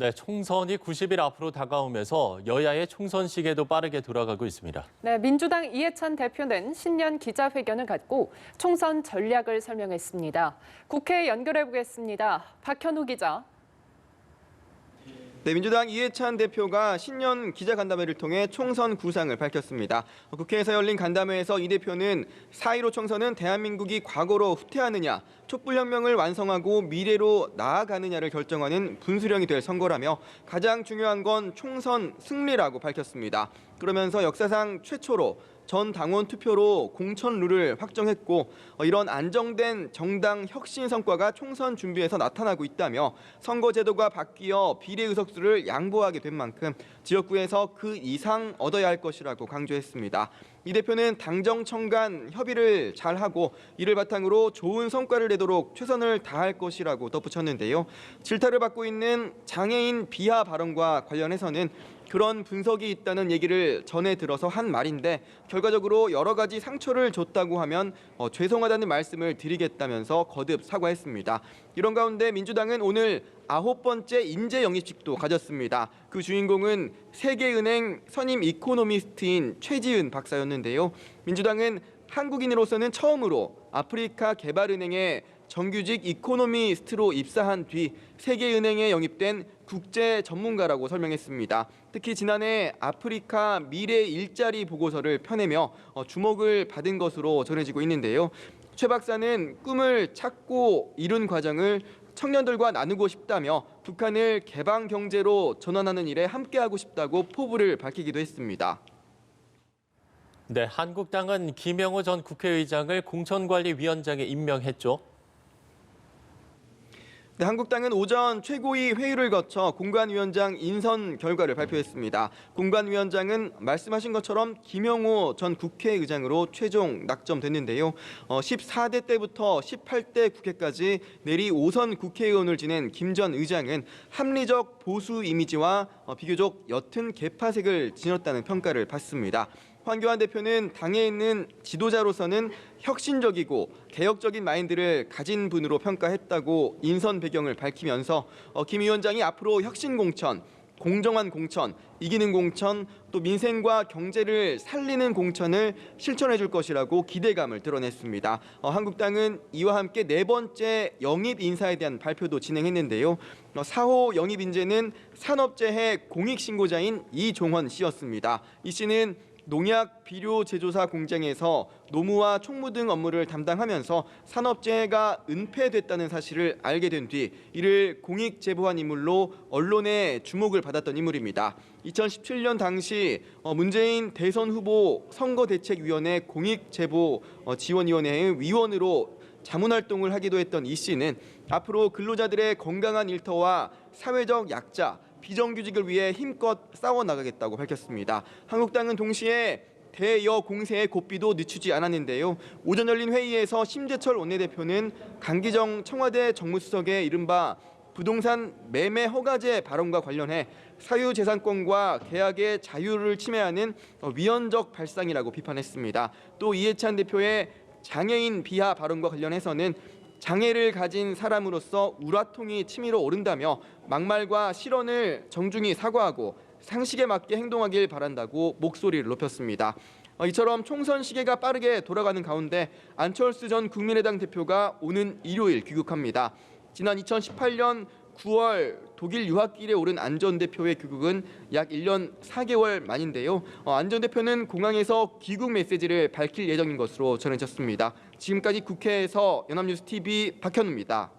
네, 총선이 90일 앞으로 다가오면서 여야의 총선 시계도 빠르게 돌아가고 있습니다. 네, 민주당 이해찬 대표는 신년 기자회견을 갖고 총선 전략을 설명했습니다. 국회에 연결해 보겠습니다. 박현우 기자. 네, 민주당 이해찬 대표가 신년 기자간담회를 통해 총선 구상을 밝혔습니다. 국회에서 열린 간담회에서 이 대표는 4.15 총선은 대한민국이 과거로 후퇴하느냐, 촛불혁명을 완성하고 미래로 나아가느냐를 결정하는 분수령이 될 선거라며 가장 중요한 건 총선 승리라고 밝혔습니다. 그러면서 역사상 최초로 전 당원 투표로 공천 룰을 확정했고 이런 안정된 정당 혁신 성과가 총선 준비에서 나타나고 있다며 선거제도가 바뀌어 비례 의석수를 양보하게 된 만큼 지역구에서 그 이상 얻어야 할 것이라고 강조했습니다. 이 대표는 당정청 간 협의를 잘하고 이를 바탕으로 좋은 성과를 내도록 최선을 다할 것이라고 덧붙였는데요. 질타를 받고 있는 장애인 비하 발언과 관련해서는 그런 분석이 있다는 얘기를 전해 들어서 한 말인데 결과적으로 여러 가지 상처를 줬다고 하면 죄송하다는 말씀을 드리겠다면서 거듭 사과했습니다. 이런 가운데 민주당은 오늘 9번째 인재 영입식도 가졌습니다. 그 주인공은 세계은행 선임 이코노미스트인 최지은 박사였는데요. 민주당은 한국인으로서는 처음으로 아프리카 개발은행에 정규직 이코노미스트로 입사한 뒤 세계은행에 영입된 국제 전문가라고 설명했습니다. 특히 지난해 아프리카 미래 일자리 보고서를 펴내며 주목을 받은 것으로 전해지고 있는데요. 최 박사는 꿈을 찾고 이룬 과정을 청년들과 나누고 싶다며 북한을 개방 경제로 전환하는 일에 함께하고 싶다고 포부를 밝히기도 했습니다. 네, 한국당은 김영호 전 국회의장을 공천관리위원장에 임명했죠. 네, 한국당은 오전 최고위 회의를 거쳐 공관위원장 인선 결과를 발표했습니다. 공관위원장은 말씀하신 것처럼 김영호 전 국회의장으로 최종 낙점됐는데요. 14대 때부터 18대 국회까지 내리 5선 국회의원을 지낸 김 전 의장은 합리적 보수 이미지와 비교적 옅은 개파색을 지녔다는 평가를 받습니다. 황교안 대표는 당에 있는 지도자로서는 혁신적이고 개혁적인 마인드를 가진 분으로 평가했다고 인선 배경을 밝히면서 김 위원장이 앞으로 혁신 공천, 공정한 공천, 이기는 공천, 또 민생과 경제를 살리는 공천을 실천해 줄 것이라고 기대감을 드러냈습니다. 한국당은 이와 함께 4번째 영입 인사에 대한 발표도 진행했는데요. 4호 영입 인재는 산업재해 공익신고자인 이종헌 씨였습니다. 이 씨는 농약 비료 제조사 공장에서 노무와 총무 등 업무를 담당하면서 산업재해가 은폐됐다는 사실을 알게 된 뒤 이를 공익 제보한 인물로 언론의 주목을 받았던 인물입니다. 2017년 당시 문재인 대선 후보 선거대책위원회 공익제보 지원위원회의 위원으로 자문활동을 하기도 했던 이 씨는 앞으로 근로자들의 건강한 일터와 사회적 약자, 비정규직을 위해 힘껏 싸워나가겠다고 밝혔습니다. 한국당은 동시에 대여 공세의 고삐도 늦추지 않았는데요. 오전 열린 회의에서 심재철 원내대표는 강기정 청와대 정무수석의 이른바 부동산 매매 허가제 발언과 관련해 사유재산권과 계약의 자유를 침해하는 위헌적 발상이라고 비판했습니다. 또 이해찬 대표의 장애인 비하 발언과 관련해서는 장애를 가진 사람으로서 우라통이 치밀어 오른다며 막말과 실언을 정중히 사과하고 상식에 맞게 행동하길 바란다고 목소리를 높였습니다. 이처럼 총선 시계가 빠르게 돌아가는 가운데 안철수 전 국민의당 대표가 오는 일요일 귀국합니다. 지난 2018년 9월 독일 유학길에 오른 안 전 대표의 귀국은 약 1년 4개월 만인데요. 안 전 대표는 공항에서 귀국 메시지를 밝힐 예정인 것으로 전해졌습니다. 지금까지 국회에서 연합뉴스TV 박현우입니다.